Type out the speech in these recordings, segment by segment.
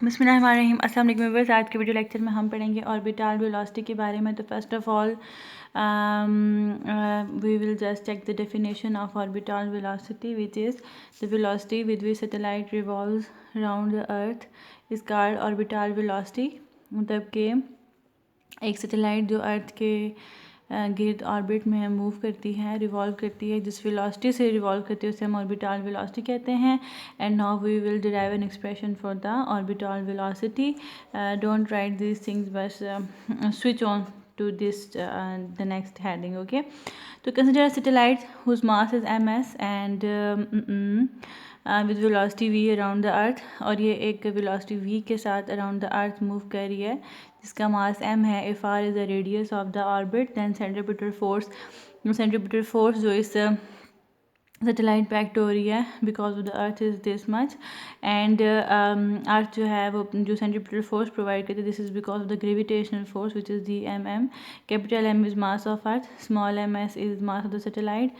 बिस्मिल्लाहिर्रहमानिर्रहीम। अस्सलाम वालेकुम व्यूअर्स। आज के वीडियो लेक्चर में हम पढ़ेंगे ऑर्बिटल वेलोसिटी के बारे में। तो first of all we will just check the definition of orbital velocity which is the velocity with which satellite revolves around the earth is called orbital velocity. मतलब कि एक सैटेलाइट जो अर्थ के गिर्द ऑर्बिट में मूव करती है, रिवॉल्व करती है, जिस वेलोसिटी से रिवॉल्व करती है उसे हम ऑर्बिटल वेलोसिटी कहते हैं। And now we will derive an expression for the orbital velocity. Don't write this things, बस switch on to this the next heading. Okay, to consider a satellite whose mass is ms and with velocity v around the earth, और ये एक velocity v के साथ around the earth move कर रही है जिसका मास m है। if r is the radius of the orbit, then centripetal force जो इस सैटेलाइट पे एक्ट हो रही है because of the earth is this much. And earth जो है वो जो सेंट्रीपिटल फोर्स प्रोवाइड करती है, this is because of the gravitational force which is GMM। Capital M is mass of earth, small ms is mass of the satellite.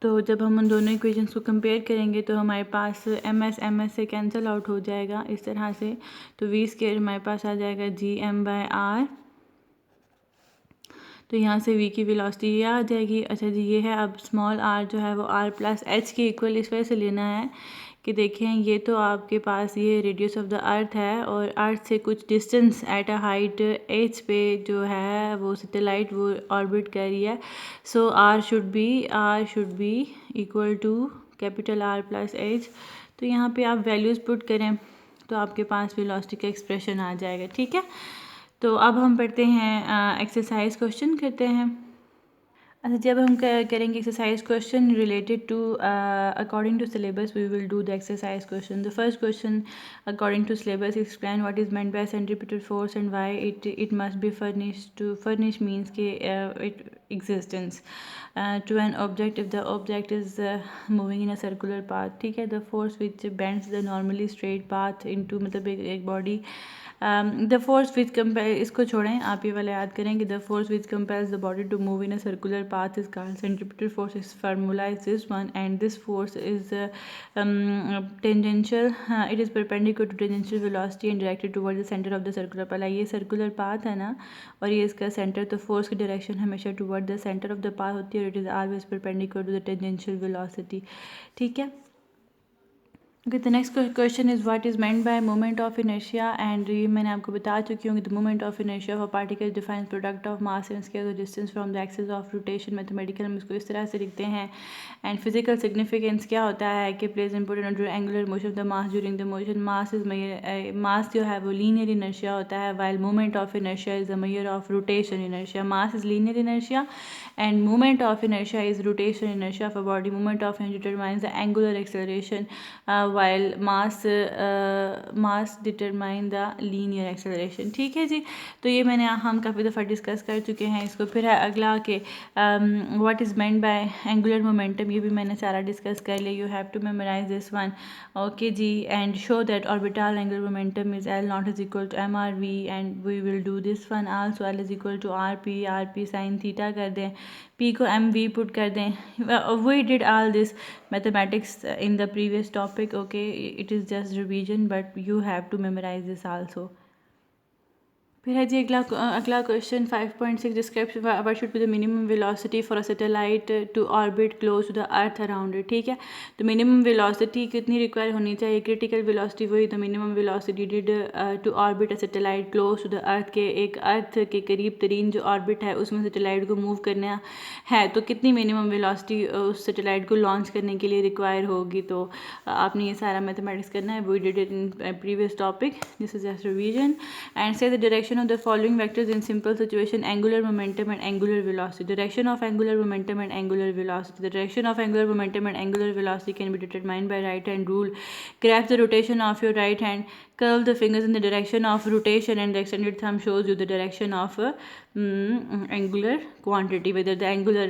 तो जब हम उन दोनों इक्वेशंस को कंपेयर करेंगे तो हमारे पास ms से कैंसिल आउट हो जाएगा इस तरह से। तो v² हमारे पास आ जाएगा GM/r। तो यहाँ से v की वेलोसिटी ये आ जाएगी। अच्छा जी, ये है। अब स्मॉल r जो है वो r प्लस h के इक्वल इस वजह से लेना है कि देखें ये तो आपके पास ये रेडियस ऑफ द अर्थ है और अर्थ से कुछ distance at a height h पे जो है वो सैटेलाइट वो ऑर्बिट कर रही है। So r should be equal to capital R plus h। तो यहाँ पे आप वैल्यूज़ पुट करें तो आपके पास वेलोसिटी का एक्सप्रेशन आ जाएगा। ठीक है, तो अब हम पढ़ते हैं एक्सरसाइज क्वेश्चन करते हैं। अच्छा, जब हम करेंगे exercise question related to according to syllabus we will do the exercise question. The first question according to syllabus explain what is meant by centripetal force and why it must be furnish means के it existence to an object if the object is moving in a circular path. ठीक है, the force which bends the normally straight path into, मतलब एक body the force which compel, इसको छोड़ें, आप ये वाला याद करें कि the force which compels the body to move in a circular path is called centripetal force. Its formula is this one, and this force is tangential. It is perpendicular to tangential velocity and directed towards the center of the circular path. ये circular path है ना, और ये इसका center, तो force की direction हमेशा toward the center of the path होती है और it is always perpendicular to the tangential velocity. ठीक है। Okay, the next question is what is meant by moment of inertia, and ये मैंने आपको बता चुकी हूँ कि the moment of inertia of a particle defines product of mass and scale the distance from the axis of rotation। Mathematical हम इसको इस तरह से लिखते हैं। एंड फिजिकल सिग्निफिकेंस क्या होता है कि plays important angular motion of the mass during the motion. Mass जो है वो लीनियर इनर्शिया होता है, while moment of inertia is the measure of rotation inertia. Mass is linear inertia and moment of inertia is rotation inertia of a body. Moment of inertia determines the angular acceleration while mass determine the linear acceleration. ठीक है जी, तो ये मैंने हम काफ़ी दफ़ा discuss कर चुके हैं इसको। फिर है अगला के what is meant by angular momentum, ये भी मैंने सारा डिस्कस कर लिया। You have to memorise this one. Okay जी, and show that orbital angular momentum is L not is equal to mrv, and we will do this one also. L is equal to rp sine theta कर दें, p को mv put कर दें। We did all this mathematics in the previous topic. Okay, it is just revision but you have to memorise this also. फिर है जी अगला question 5.6 describe what should be the minimum velocity for a satellite to orbit close to the earth around it. ठीक है, तो minimum velocity कितनी require होनी चाहिए? क्रिटिकल वेलोसिटी वही तो minimum velocity did to orbit a satellite close to the earth, के एक अर्थ के करीब तरीन जो ऑर्बिट है उसमें सैटेलाइट को मूव करना है, तो कितनी मिनिमम वेलोसिटी उस सैटेलाइट को लॉन्च करने के लिए रिक्वायर होगी। तो आपने ये सारा मैथमेटिक्स करना है। We did it in previous topic, this is just revision. And say the direction of the following vectors in simple situation: angular momentum and angular velocity. Direction of angular momentum and angular velocity. The direction of angular momentum and angular velocity can be determined by right hand rule. Graph the rotation of your right hand, curve the fingers in the direction of rotation, and the extended thumb shows you the direction of angular quantity. Whether the angular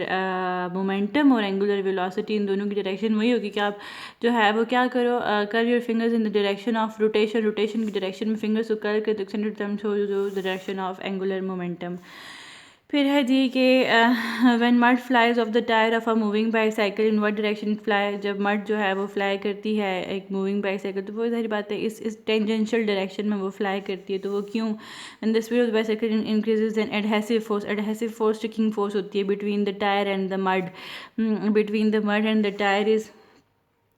momentum or angular velocity, इन दोनों की direction वही होगी कि आप जो है वो क्या करो, curve your fingers in the direction of rotation, rotation की डायरेक्शन में फिंगर्स को कर्व कर, the extended thumb shows you the direction of angular momentum. फिर है जी कि when mud flies of the tyre of a moving bicycle in what direction fly, जब mud जो है वो फ्लाई करती है एक मूविंग बाईसाइकिल तो वो सारी बात है इस टेंजेंशियल डायरेक्शन में वो फ्लाई करती है, तो वो क्यों? And the speed of the bicycle increases then adhesive force sticking force होती है between the tyre and the mud, between the mud and the tyre is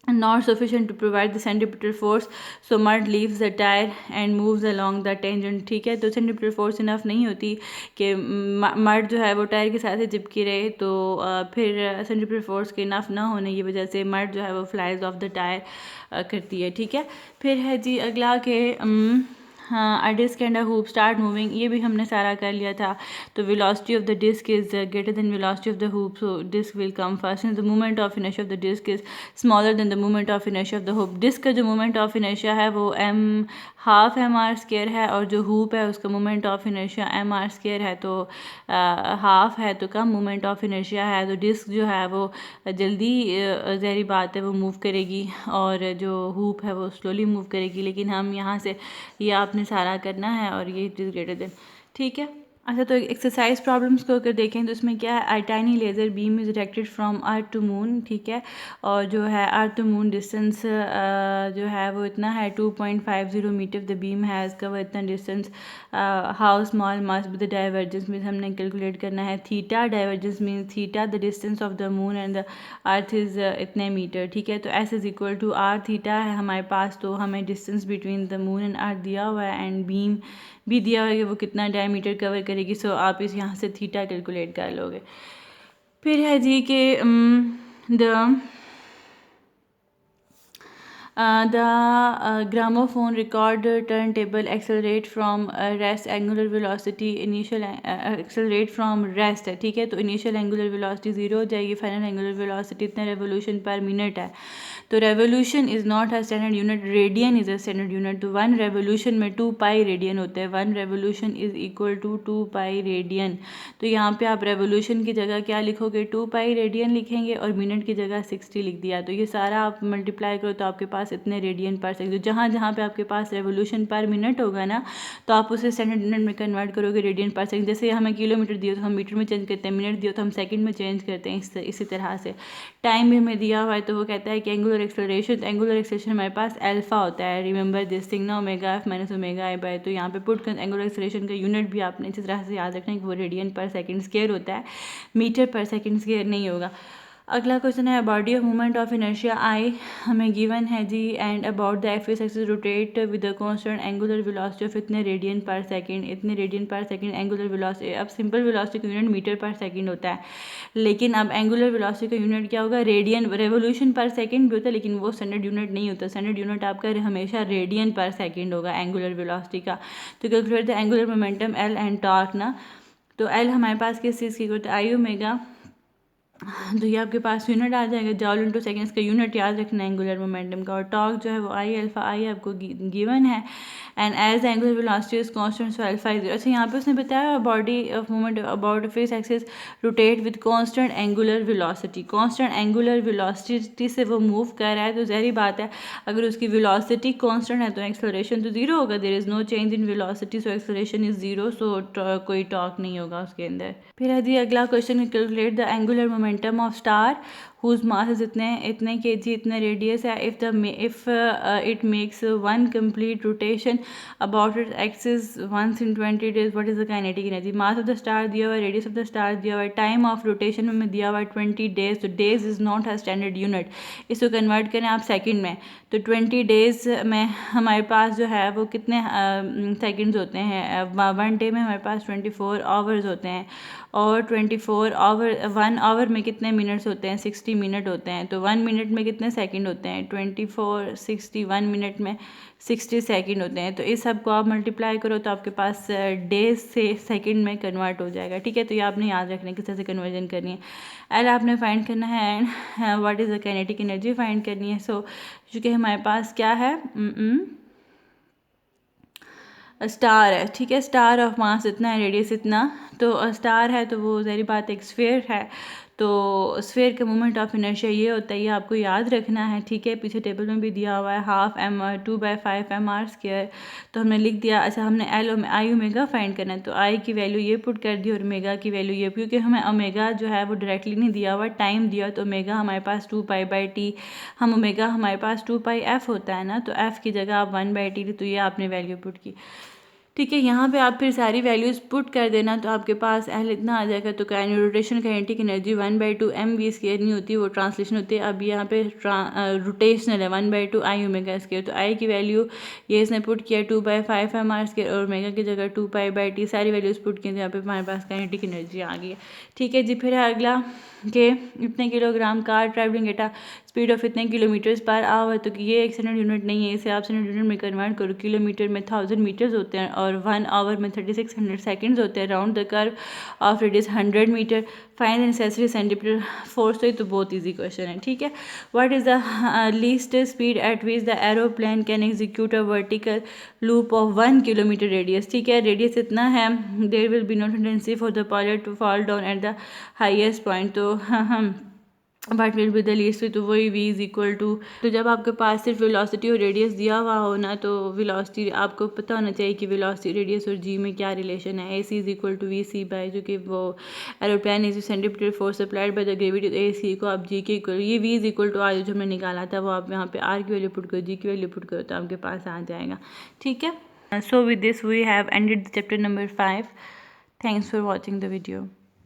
not sufficient to provide the centripetal force, so mud leaves the tire and moves along the tangent। ठीक है, तो centripetal force enough नहीं होती कि mud जो है वो tyre के साथ ही चिपकी रहे, तो फिर centripetal force के इनफ ना होने की वजह से मड जो है वो फ्लाइज ऑफ द टायर करती है। ठीक है, फिर है जी अगला के हाँ, a disc and a hoop start moving, ये भी हमने सारा कर लिया था। तो velocity of the disc is greater than velocity of the hoop, so disc will come first and the movement of inertia of the disc is smaller than the movement of inertia of the hoop. Disc का जो movement of inertia है वो half M r square है, और जो hoop है उसका movement of inertia m r square है, तो हाफ है तो कम मूवमेंट ऑफ इनर्शिया है, तो डिस्क जो है वो जल्दी ज़ाहिर बात है वो मूव करेगी, और जो हुप है वो स्लोली मूव करेगी। लेकिन हम यहाँ से ये आपने सारा करना है और ये इट इज़ ग्रेटर देन। ठीक है, अच्छा तो एक्सरसाइज प्रॉब्लम्स को अगर देखें तो इसमें क्या है, I tiny laser beam is directed from earth to moon. ठीक है, और जो है अर्थ टू मून डिस्टेंस जो है वो इतना है 2.50 metre, the beam has cover इतना distance, how small must be the divergence means हमने कैलकुलेट करना है theta, divergence means theta, the distance of the moon and the earth is इतने मीटर। ठीक है, तो S is equal to R theta है हमारे पास, तो हमें distance between the moon and earth दिया हुआ है, एंड बीम भी दिया हुआ है कि वो कितना डायमीटर कवर करेगी, सो आप इस यहाँ से थीटा कैलकुलेट कर लोगे। फिर है जी कि the gramophone record turntable accelerate from rest angular velocity initial accelerate from rest है। ठीक है, तो initial angular velocity 0 हो जाएगी, final angular velocity इतने revolution per minute है, तो revolution is not a standard unit, radian is a standard unit, तो 1 revolution में 2 पाई रेडियन होता है, 1 revolution is equal to 2 pi radian. तो यहाँ पे आप revolution की जगह क्या लिखोगे, 2 पाई रेडियन लिखेंगे, और मिनट की जगह 60 लिख दिया, तो ये सारा आप मल्टीप्लाई करो तो आपके पास इतने रेडियन पर सेकंड, तो जहाँ जहाँ पे आपके पास रेवोल्यूशन पर मिनट होगा ना, तो आप उसे स्टैंडर्ड यूनिट में कन्वर्ट करोगे रेडियन पर सेकंड। जैसे हमें किलोमीटर दियो तो हम मीटर में चेंज करते हैं, मिनट दियो तो हम सेकंड में चेंज करते हैं, इसी तरह से टाइम भी हमें दिया हुआ है, तो वो कहता है कि एंगुलर एक्सेलरेशन हमारे पास अल्फा होता है, रिमेंबर दिस थिंग ना, omega f minus omega i by, तो यहाँ पे पुट एंगुलर एक्सेलरेशन का यूनिट भी आपने इसी तरह से याद रखना है कि वो रेडियन पर सेकंड स्क्वायर होता है, मीटर पर सेकंड स्क्वायर नहीं होगा। अगला क्वेश्चन है body of movement of inertia I हमें गिवन है जी, and about the axis axis rotate with the constant angular velocity of इतने रेडियन पर सेकंड, इतने radian per second angular velocity. अब सिंपल वेलोसिटी का यूनिट मीटर पर सेकंड होता है, लेकिन अब एंगुलर वेलोसिटी का यूनिट क्या होगा, रेडियन, रेवोल्यूशन पर सेकंड भी होता है, लेकिन वो स्टैंडर्ड यूनिट नहीं होता, स्टैंडर्ड यूनिट आपका हमेशा रेडियन पर सेकंड होगा एंगुलर वेलोसिटी का। तो calculate the angular momentum L and torque ना, तो एल हमारे पास किस चीज़ की होता है, आई ओमेगा, तो ये आपके पास यूनिट आ जाएगा, जॉल इंटू सेकेंड्स का यूनिट याद रखना है एंगुलर मोमेंटम का, और टॉर्क जो है वो आई अल्फा आई आपको गिवन है, and as angular velocity is constant so alpha is. अच्छा यहाँ पे उसने बताया body of movement about face axis rotate with constant angular velocity, constant angular velocity से वो मूव कर रहा है, तो ज़ाहिर बात है अगर उसकी वेलोसिटी कांस्टेंट है तो एक्सेलरेशन तो जीरो होगा, there is no change in velocity so acceleration is zero, so कोई टॉर्क नहीं होगा उसके अंदर। फिर है जी अगला question, calculate the angular momentum of star whose mass is इतने केजी, इतने रेडियस है, if it makes one complete rotation about it axis once in 20 days, what is the kinetic energy. Mass of the star दिया हुआ है, radius of the star दिया हुआ है, time of rotation में दिया हुआ है 20 days, तो days is not a standard unit, इसको कन्वर्ट करें आप सेकंड में, तो 20 days में हमारे पास जो है वो कितने सेकंड्स होते हैं, 1 day में हमारे पास 24 आवर्स होते हैं, और 24 आवर 1 आवर में कितने मिनट्स होते हैं, 60 मिनट होते हैं, तो 1 मिनट में कितने सेकंड होते हैं, 24 60 1 मिनट में 60 सेकंड होते हैं, तो इस सब को आप मल्टीप्लाई करो तो आपके पास डेज से सेकंड में कन्वर्ट हो जाएगा। ठीक है, तो ये आपने याद रखना है किस तरह से कन्वर्जन करनी है। एल आपने फाइंड करना है, and what is the kinetic energy find करनी है। सो चूँकि हमारे पास क्या है, स्टार है, ठीक है, स्टार ऑफ मास इतना है, रेडियस इतना, तो स्टार है तो वो ज़ाहिर बात एक स्फीयर है, तो स्फीयर का मोमेंट ऑफ इनर्शिया ये होता है, ये आपको याद रखना है, ठीक है। पीछे टेबल में भी दिया हुआ है 12m2/5 mr²। तो हमने लिख दिया। अच्छा, हमने आई ओमेगा फाइंड करना है, तो आई की वैल्यू ये पुट कर दी और ओमेगा की वैल्यू ये, क्योंकि हमें ओमेगा जो है वो डायरेक्टली नहीं दिया हुआ, टाइम दिया, तो ओमेगा हमारे पास 2π/t, हम ओमेगा हमारे पास 2πf होता है ना, तो f की जगह आप 1/t, तो ये आपने वैल्यू पुट की, ठीक है। यहाँ पे आप फिर सारी वैल्यूज़ पुट कर देना, तो आपके पास एल इतना आ जाएगा। तो kinetic rotation kinetic energy 1/2 mv² नहीं होती, वो ट्रांसलेशन होती है। अब यहाँ पे रोटेशनल है 1/2 I ओमेगा²। तो आई की वैल्यू ये इसने पुट किया 2/5 mr² और ओमेगा की जगह 2π/t, सारी वैल्यूज़ पुट की, तो यहाँ पे हमारे पास काइनेटिक एनर्जी आ गई है, ठीक है जी। फिर है अगला कि इतने kilogram car travelling at a speed of इतने किलोमीटर्स पर आवर। तो ये एक स्टैंडर्ड यूनिट नहीं है, इसे आप स्टैंडर्ड यूनिट में कन्वर्ट करो। किलोमीटर में 1000 मीटर्स होते हैं और 1 आवर में 3600 सेकेंड्स होते हैं। Round the curve of radius 100 metre, find the necessary centimetre force. तो ये तो बहुत ईजी क्वेश्चन है, ठीक है। What is the least speed at which the aeroplane can execute a vertical loop of 1 kilometre radius, ठीक है। रेडियस इतना है, there will be no tendency for the pilot to fall down at the highest point. तो हम but will be the least, तो वही v is equal to, तो जब आपके पास सिर्फ वेलोसिटी और रेडियस दिया हुआ हो ना, तो वेलोसिटी आपको पता होना चाहिए कि वेलोसिटी रेडियस और g में क्या रिलेशन है। ac is equal to vc by, जो कि वो aeroplane is centripetal force applied by the gravity, तो ac को आप g के इक्वल, ये v is equal to r जो हमने निकाला था, वो आप यहाँ पे r की वैल्यू पुट करो, g की वैल्यू पुट करो, तो आपके पास आ जाएगा, ठीक है। So with this we have ended the chapter number 5। Thanks for watching the video.